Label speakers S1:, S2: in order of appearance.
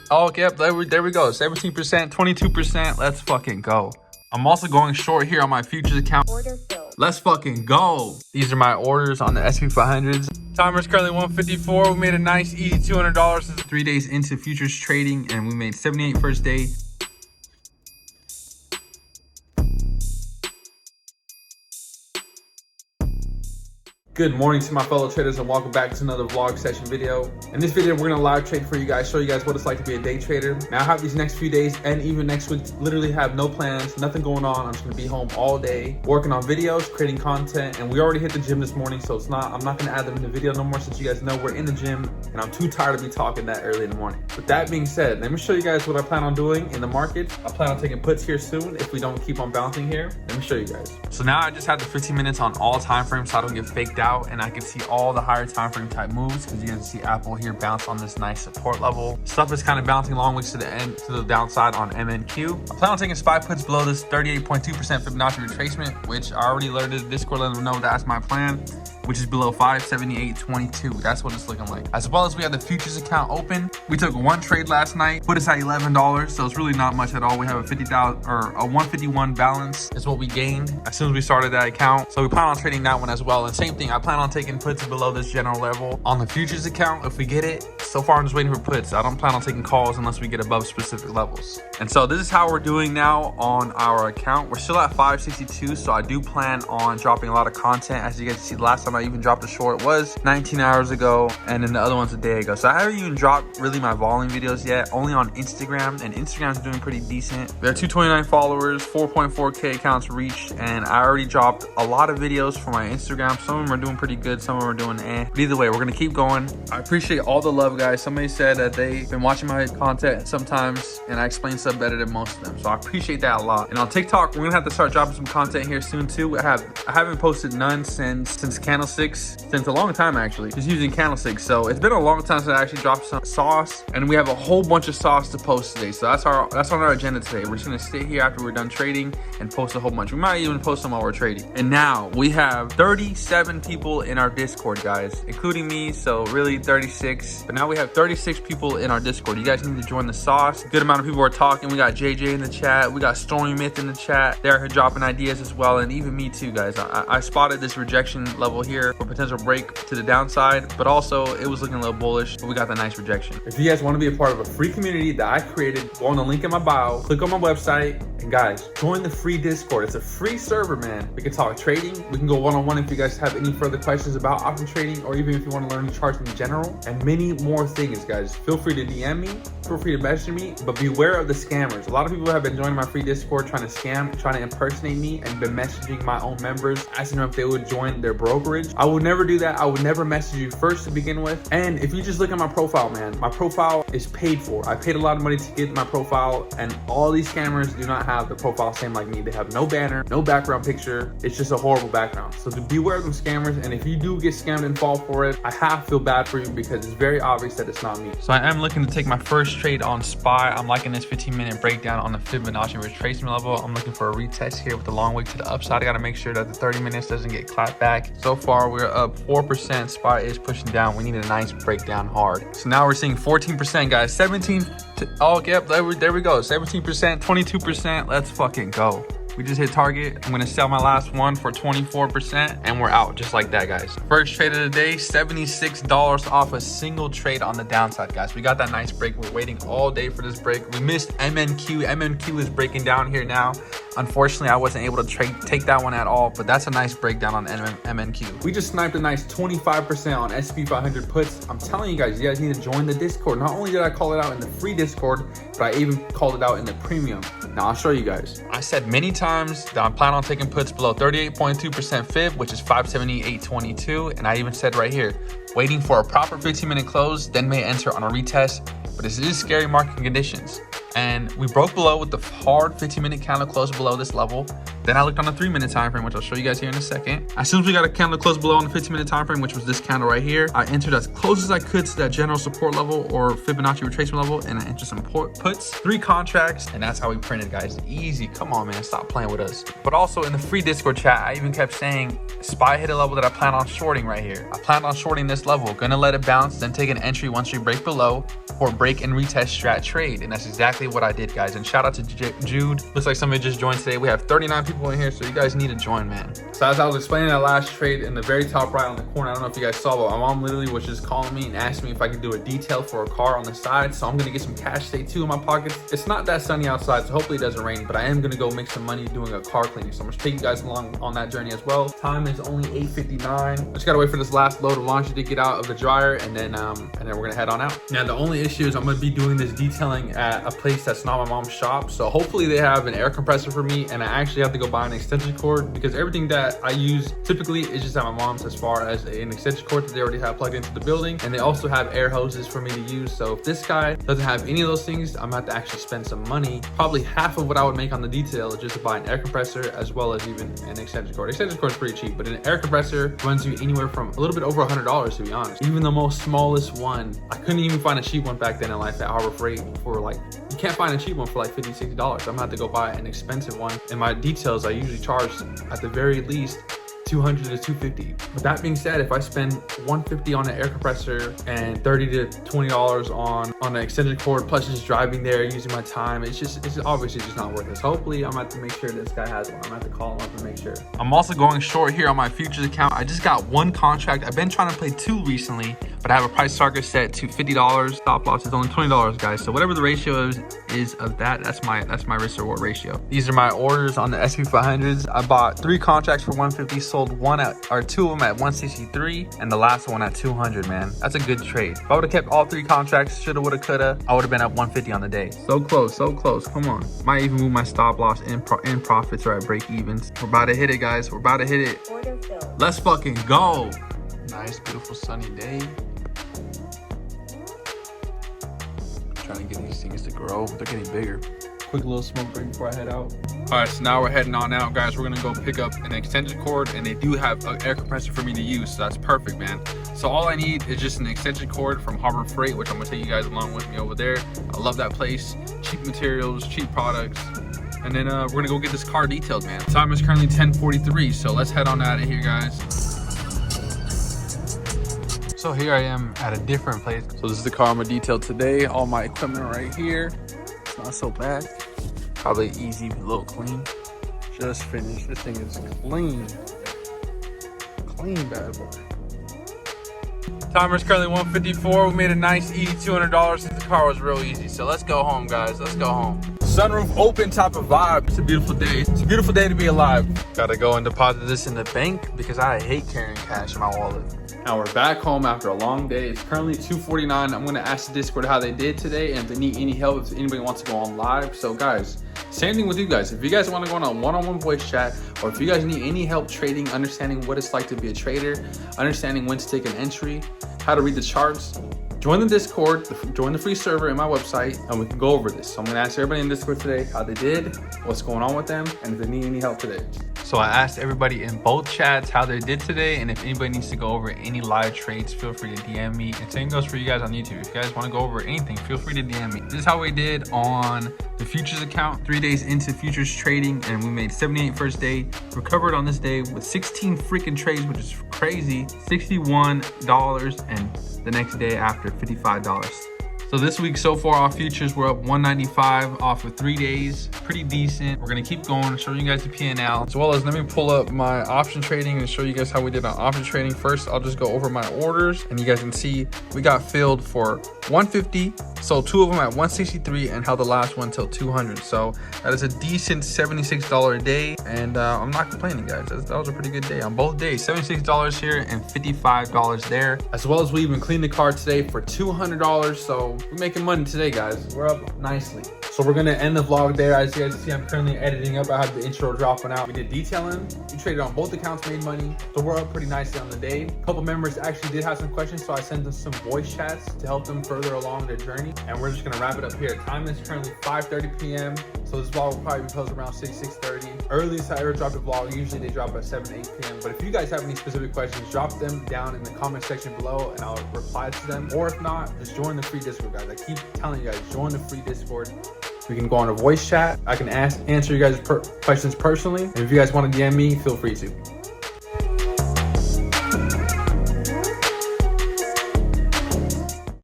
S1: Oh, yep, there we go. 17%, 22%. Let's fucking go. I'm also going short here on my futures account.
S2: Order filled.
S1: Let's fucking go. These are my orders on the SP 500s. Timer's currently 154. We made a nice easy $200 since 3 days into futures trading, and we made 78 first day. Good morning to my fellow traders and welcome back to another vlog session video. In this video, we're gonna live trade for you guys, show you guys what it's like to be a day trader. Now I have these next few days and even next week, literally have no plans, nothing going on. I'm just gonna be home all day, working on videos, creating content, and we already hit the gym this morning, so I'm not gonna add them in the video no more since you guys know we're in the gym and I'm too tired to be talking that early in the morning. With that being said, let me show you guys what I plan on doing in the market. I plan on taking puts here soon if we don't keep on bouncing here. Let me show you guys. So now I just have the 15 minutes on all time frames so I don't get faked out and I can see all the higher time frame type moves because you guys see Apple here bounce on this nice support level. Stuff is kind of bouncing long ways to the end, to the downside on MNQ. I plan on taking SPY puts below this 38.2% Fibonacci retracement, which I already alerted Discord, letting them know that's my plan, which is below 578.22. That's what it's looking like. As well as we have the futures account open. We took one trade last night, put us at $11, so it's really not much at all. We have a 50,000 or a 151 balance is what we gained as soon as we started that account. So we plan on trading that one as well. And same thing, I plan on taking puts below this general level on the futures account if we get it. So far I'm just waiting for puts. I don't plan on taking calls unless we get above specific levels. And so this is how we're doing now on our account. We're still at 562, so I do plan on dropping a lot of content. As you guys see, the last time I even dropped a short was 19 hours ago, and then the other one's a day ago. So I haven't even dropped really my volume videos yet, only on Instagram, and Instagram's doing pretty decent. We have 229 followers, 4.4K accounts reached, and I already dropped a lot of videos for my Instagram. Some of them are doing pretty good, some of them are doing But either way, we're gonna keep going. I appreciate all the love, guys. Somebody said that they've been watching my content sometimes, and I explain stuff better than most of them. So I appreciate that a lot. And on TikTok, we're gonna have to start dropping some content here soon too. I haven't posted none since Candlesticks, since a long time actually, just using Candlesticks. So it's been a long time since I actually dropped some sauce, and we have a whole bunch of sauce to post today. So that's on our agenda today. We're just gonna sit here after we're done trading and post a whole bunch. We might even post them while we're trading. And now we have 37 people in our Discord, guys, including me, so really 36. But now we have 36 people in our Discord. You guys need to join the sauce. Good amount of people are talking. We got JJ in the chat. We got Stormy Myth in the chat. They're dropping ideas as well, and even me too, guys. I spotted this rejection level here for potential break to the downside, but also it was looking a little bullish, but we got the nice rejection. If you guys want to be a part of a free community that I created, go on the link in my bio, click on my website, and guys, join the free Discord. It's a free server, man. We can talk trading. We can go one-on-one if you guys have any further questions about option trading, or even if you want to learn charts in general, and many more things, guys. Feel free to DM me, feel free to message me, but beware of the scammers. A lot of people have been joining my free Discord trying to scam, trying to impersonate me, and been messaging my own members, asking them if they would join their brokerage. I would never do that. I would never message you first to begin with. And if you just look at my profile, man, my profile is paid for. I paid a lot of money to get my profile, and all these scammers do not have the profile same like me. They have no banner, no background picture. It's just a horrible background. So to beware of them scammers, and if you do get scammed and fall for it, I have to feel bad for you because it's very obvious that it's not me. So I am looking to take my first trade on SPY. I'm liking this 15-minute breakdown on the Fibonacci retracement level. I'm looking for a retest here with the long wick to the upside. I got to make sure that the 30 minutes doesn't get clapped back. So far, we're up 4%. SPY is pushing down. We need a nice breakdown hard. So now we're seeing 14%, guys. 17. Oh, yep. There we go. 17%, 22%. Let's fucking go. We just hit target. I'm gonna sell my last one for 24% and we're out just like that, guys. First trade of the day, $76 off a single trade on the downside, guys. We got that nice break. We're waiting all day for this break. We missed MNQ. MNQ is breaking down here now. Unfortunately, I wasn't able to take that one at all, but that's a nice breakdown on MNQ. We just sniped a nice 25% on SP 500 puts. I'm telling you guys need to join the Discord. Not only did I call it out in the free Discord, but I even called it out in the premium. Now I'll show you guys. I said many times that I'm planning on taking puts below 38.2% fib, which is 578.22. And I even said right here, waiting for a proper 15-minute close, then may enter on a retest. But this is scary market conditions. And we broke below with the hard 15-minute candle close below this level. Then I looked on the 3-minute time frame, which I'll show you guys here in a second. As soon as we got a candle close below on the 15-minute time frame, which was this candle right here, I entered as close as I could to that general support level or Fibonacci retracement level, and I entered some puts, 3 contracts, and that's how we printed, guys. Easy. Come on, man. Stop playing with us. But also in the free Discord chat, I even kept saying SPY hit a level that I plan on shorting right here. I plan on shorting this level. Gonna let it bounce, then take an entry once we break below. for break and retest strat trade. And that's exactly what I did, guys. And shout out to Jude. Looks like somebody just joined today. We have 39 people in here, so you guys need to join, man. So as I was explaining that last trade, in the very top right on the corner, I don't know if you guys saw, but my mom literally was just calling me and asking me if I could do a detail for a car on the side. So I'm gonna get some cash today too in my pockets. It's not that sunny outside, so hopefully it doesn't rain, but I am gonna go make some money doing a car cleaning. So I'm gonna take you guys along on that journey as well. Time is only 8:59. I just gotta wait for this last load of laundry to get out of the dryer, and then we're gonna head on out. Now the only issue is I'm gonna be doing this detailing at a place that's not my mom's shop. So hopefully they have an air compressor for me, and I actually have to go buy an extension cord because everything that I use typically is just at my mom's, as far as an extension cord that they already have plugged into the building, and they also have air hoses for me to use. So if this guy doesn't have any of those things, I'm gonna have to actually spend some money, probably half of what I would make on the detail, just to buy an air compressor as well as even an extension cord. Extension cord is pretty cheap, but an air compressor runs you anywhere from a little bit over $100, to be honest. Even the most smallest one, I couldn't even find a cheap one back then in life at Harbor Freight for like, you can't find a cheap one for like $50, $60. I'm gonna have to go buy an expensive one. And my details, I usually charge at the very least $200 to $250. With that being said, if I spend $150 on an air compressor and $30 to $20 on an extension cord, plus just driving there, using my time, it's obviously just not worth it. So hopefully I'm gonna have to make sure this guy has one. I'm gonna have to call him up and make sure. I'm also going short here on my futures account. I just got one contract. I've been trying to play two recently, but I have a price target set to $50. Stop loss is only $20, guys. So whatever the ratio is of that, that's my risk reward ratio. These are my orders on the SP 500s. I bought 3 contracts for $150, sold two of them at 163, and the last one at 200, man. That's a good trade. If I would have kept all 3 contracts, shoulda, woulda, coulda, I would have been up 150 on the day. So close, so close. Come on. Might even move my stop loss and profits are at break evens. We're about to hit it, guys. We're about to hit it. Let's fucking go. Nice, beautiful sunny day. Trying to get these things to grow. They're getting bigger. Quick little smoke break before I head out. All right, so now we're heading on out, guys. We're gonna go pick up an extension cord, and they do have an air compressor for me to use, so that's perfect, man. So all I need is just an extension cord from Harbor Freight, which I'm gonna take you guys along with me over there. I love that place. Cheap materials, cheap products. And then we're gonna go get this car detailed, man. Time is currently 10:43, so let's head on out of here, guys. So here I am at a different place. So this is the car I'm gonna detail today. All my equipment right here. It's not so bad. Probably easy, little clean. Just finished. This thing is clean. Clean bad boy. Timer's currently 154. We made a nice easy $200 since the car was real easy. So let's go home, guys. Let's go home. Sunroof open type of vibe. It's a beautiful day. It's a beautiful day to be alive. Gotta go and deposit this in the bank because I hate carrying cash in my wallet. Now we're back home after a long day. It's currently 2:49. I'm gonna ask the Discord how they did today and if they need any help, if anybody wants to go on live. So guys, same thing with you guys. If you guys want to go on a one-on-one voice chat, or if you guys need any help trading, understanding what it's like to be a trader, understanding when to take an entry, how to read the charts, join the Discord, join the free server in my website, and we can go over this. So I'm gonna ask everybody in Discord today how they did, what's going on with them, and if they need any help today. So I asked everybody in both chats how they did today, and if anybody needs to go over any live trades, feel free to DM me. And same goes for you guys on YouTube. If you guys want to go over anything, feel free to DM me. This is how we did on the futures account, 3 days into futures trading, and we made 78 first day, recovered on this day with 16 freaking trades, which is crazy, $61, and the next day after $55. So this week so far, our futures were up 195 off of 3 days. Pretty decent. We're gonna keep going, showing you guys the P&L. As well as, let me pull up my option trading and show you guys how we did on option trading. First, I'll just go over my orders and you guys can see we got filled for 150. Sold 2 of them at 163 and held the last one till 200. So that is a decent $76 a day. And I'm not complaining, guys. That was a pretty good day on both days. $76 here and $55 there. As well as we even cleaned the car today for $200. So we're making money today, guys. We're up nicely. So we're gonna end the vlog there. As you guys can see, I'm currently editing up. I have the intro dropping out. We did detailing. We traded on both accounts, made money. So we're up pretty nicely on the day. A couple members actually did have some questions, so I sent them some voice chats to help them further along their journey. And we're just gonna wrap it up here. Time is currently 5:30 p.m. So this vlog will probably be posted around 6:30. Earliest I ever dropped a vlog, usually they drop at 7, 8 p.m. But if you guys have any specific questions, drop them down in the comment section below and I'll reply to them. Or if not, just join the free Discord, guys. I keep telling you guys, join the free Discord. We can go on a voice chat. I can answer you guys questions personally. And if you guys want to DM me, feel free to.